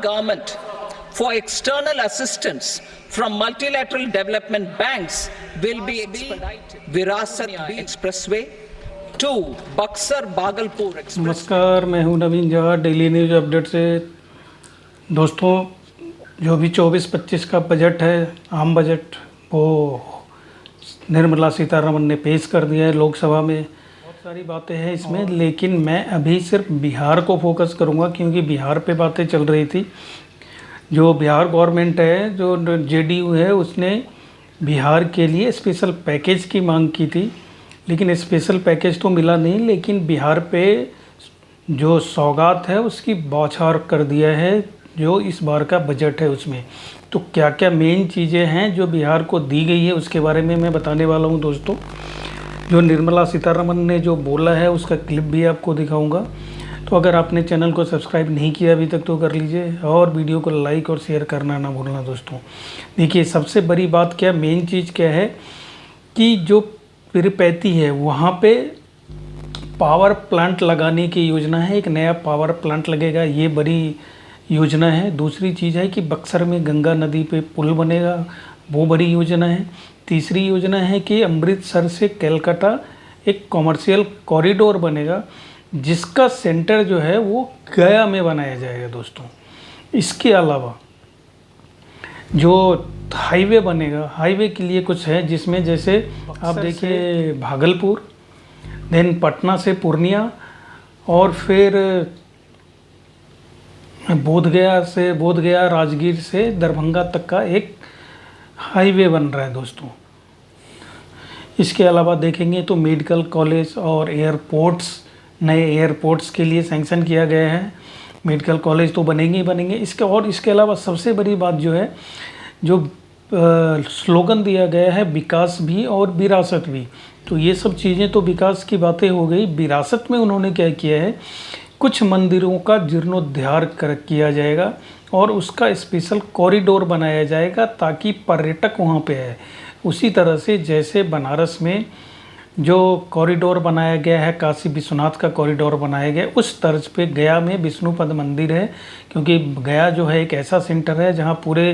government for external assistance from multilateral development banks will be expedited. Virasat Expressway to Buxar Bhagalpur Expressway. नमस्कार, मैं हूं नवीन Jawahar, daily news update से। दोस्तों, जो भी 24-25 का बजट है, आम बजट, वो निर्मला सीतारमण ने पेश कर दिया है लोकसभा में। बहुत सारी बातें हैं इसमें, लेकिन मैं अभी सिर्फ बिहार को फोकस करूंगा, क्योंकि बिहार पे बातें चल रही थी। जो बिहार गवर्नमेंट है, जो जेडीयू है, उसने बिहार के लिए स्पेशल पैकेज की मांग की थी, लेकिन स्पेशल पैकेज तो मिला नहीं। लेकिन बिहार पे जो सौगात है उसकी बौछार कर दिया है जो इस बार का बजट है उसमें। तो क्या क्या मेन चीज़ें हैं जो बिहार को दी गई है, उसके बारे में मैं बताने वाला हूं दोस्तों। जो निर्मला सीतारमण ने जो बोला है उसका क्लिप भी आपको दिखाऊंगा। तो अगर आपने चैनल को सब्सक्राइब नहीं किया अभी तक तो कर लीजिए, और वीडियो को लाइक और शेयर करना ना भूलना दोस्तों। देखिए, सबसे बड़ी बात क्या, मेन चीज़ क्या है कि जो पीरपैती है वहाँ पे पावर प्लांट लगाने की योजना है। एक नया पावर प्लांट लगेगा, ये बड़ी योजना है। दूसरी चीज़ है कि बक्सर में गंगा नदी पे पुल बनेगा, वो बड़ी योजना है। तीसरी योजना है कि अमृतसर से कलकत्ता एक कॉमर्शियल कॉरिडोर बनेगा, जिसका सेंटर जो है वो गया में बनाया जाएगा दोस्तों। इसके अलावा जो हाईवे बनेगा, हाईवे के लिए कुछ है, जिसमें जैसे आप देखिए भागलपुर, देन पटना से पूर्णिया, और फिर बोधगया राजगीर से दरभंगा तक का एक हाईवे बन रहा है दोस्तों। इसके अलावा देखेंगे तो मेडिकल कॉलेज और एयरपोर्ट्स, नए एयरपोर्ट्स के लिए सैंक्शन किया गया है। मेडिकल कॉलेज तो बनेंगे ही बनेंगे। इसके अलावा सबसे बड़ी बात जो है, जो स्लोगन दिया गया है, विकास भी और विरासत भी। तो ये सब चीज़ें तो विकास की बातें हो गई। विरासत में उन्होंने क्या किया है, कुछ मंदिरों का जीर्णोद्धार किया जाएगा और उसका स्पेशल कॉरिडोर बनाया जाएगा ताकि पर्यटक वहाँ पे आए। उसी तरह से जैसे बनारस में जो कॉरिडोर बनाया गया है, काशी विश्वनाथ का कॉरिडोर बनाया गया, उस तर्ज पे गया में विष्णुपद मंदिर है। क्योंकि गया जो है एक ऐसा सेंटर है जहाँ पूरे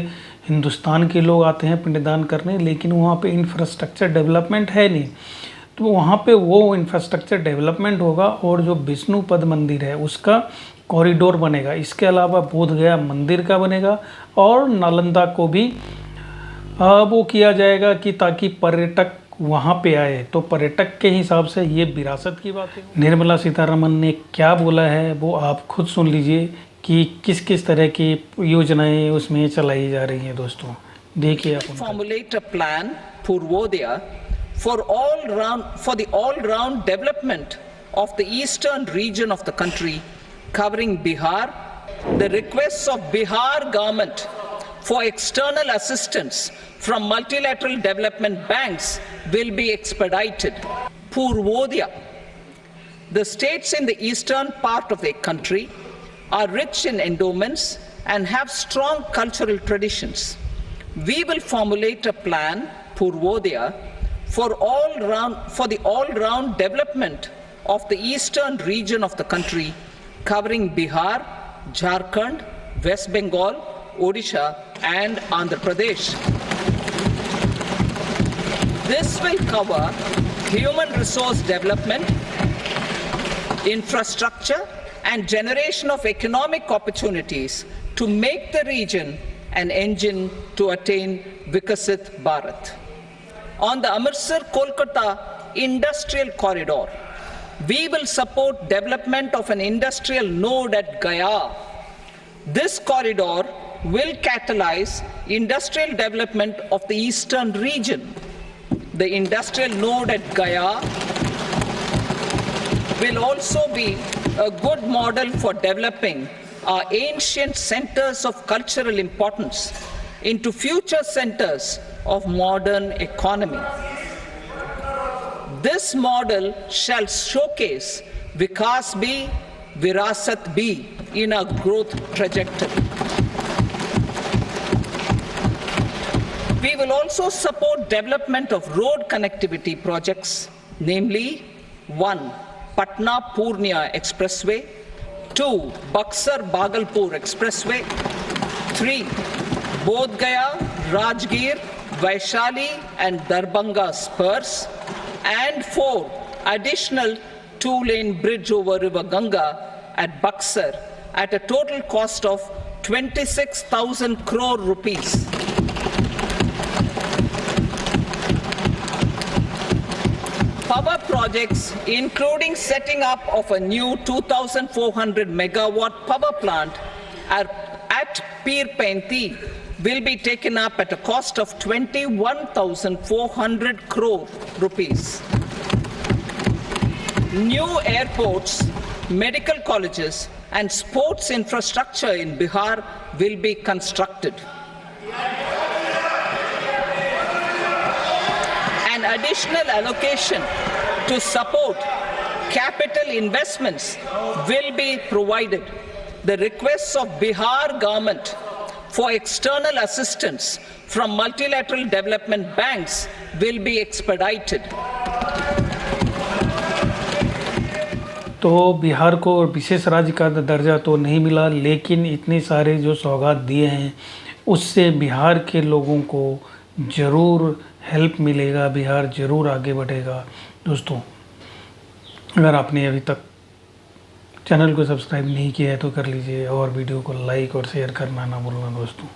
हिंदुस्तान के लोग आते हैं पिंडदान करने, लेकिन वहाँ पे इंफ्रास्ट्रक्चर डेवलपमेंट है नहीं। तो वहाँ पे वो इंफ्रास्ट्रक्चर डेवलपमेंट होगा और जो विष्णुपद मंदिर है उसका कॉरिडोर बनेगा। इसके अलावा बोधगया मंदिर का बनेगा, और नालंदा को भी वो किया जाएगा कि ताकि पर्यटक वहाँ पे आए। तो पर्यटक के हिसाब से ये विरासत की बात है। निर्मला सीतारमण ने क्या बोला है वो आप खुद सुन लीजिए कि किस किस तरह की योजनाएं उसमें चलाई जा रही हैं दोस्तों। देखिए आप। Formulate a plan, Purvodaya, for the all-round development of the eastern region of the country, covering Bihar. The requests of Bihar government for external assistance from multilateral development banks will be expedited. Purvodaya. The states in the eastern part of the country are rich in endowments and have strong cultural traditions. We will formulate a plan, Purvodaya, for the all-round development of the eastern region of the country, covering Bihar, Jharkhand, West Bengal, Odisha, and Andhra Pradesh. This will cover human resource development, infrastructure, and generation of economic opportunities to make the region an engine to attain Vikasit Bharat. On the Amritsar-Kolkata industrial corridor, we will support development of an industrial node at Gaya. This corridor will catalyze industrial development of the eastern region. The industrial node at Gaya will also be a good model for developing our ancient centers of cultural importance into future centers of modern economy. This model shall showcase Vikas B, Virasat B in a growth trajectory. We will also support development of road connectivity projects, namely 1. Patna Purnia Expressway, 2. Buxar Bhagalpur Expressway, 3. Bodh Gaya, Rajgir, Vaishali and Darbhanga spurs. And 4. Additional 2-lane bridge over River Ganga at Buxar at a total cost of 26,000 crore rupees. Power projects, including setting up of a new 2,400 megawatt power plant at Pir Painti, will be taken up at a cost of 21,400 crore rupees. New airports, medical colleges, and sports infrastructure in Bihar will be constructed. An additional allocation to support capital investments will be provided. The requests of Bihar government for external assistance from multilateral development banks will be expedited. तो बिहार को विशेष राज्य का दर्जा तो नहीं मिला, लेकिन इतने सारे जो सौगात दिए हैं उससे बिहार के लोगों को ज़रूर हेल्प मिलेगा, बिहार ज़रूर आगे बढ़ेगा। दोस्तों, अगर आपने अभी तक चैनल को सब्सक्राइब नहीं किया है तो कर लीजिए और वीडियो को लाइक और शेयर करना ना भूलना दोस्तों।